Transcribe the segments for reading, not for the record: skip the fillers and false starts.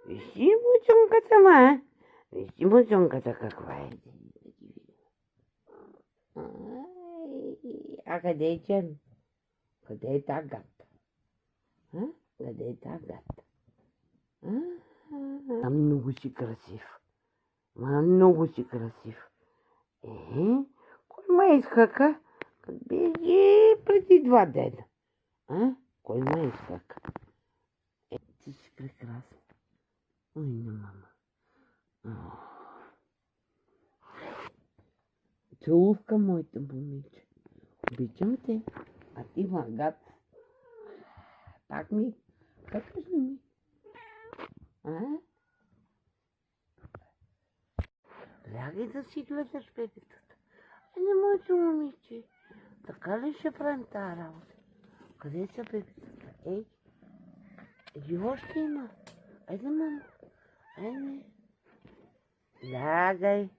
Вези мучонката, ма. Вези мучонката каква е. А къде е Джем? Къде е та гад? Къде е та гад? Много си красив. Много си красив. Кой ме изхака? Беги преди 2 дена. Кой ме изхака? Ти си прекрасна. Ой, на мама. Целувка, моето момиче. Обичам те. А ти, магат. Так ми. Какаш ли ми? Лягай да си гледаш бебетата. Не моето момиче. Така ли ще правим тази работа? Къде са бебетата? И още има. Айде, мама. Айде. Лягай.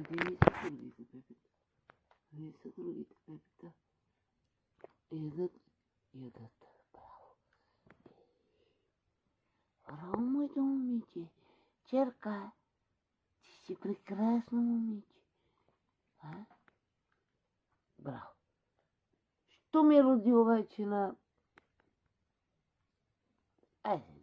Къде са другите бебета? Къде са другите бебета? Ядат. Браво. Браво, моето момиче. Черка, ти си прекрасно момиче. Браво. Що ми роди вече на... Айде.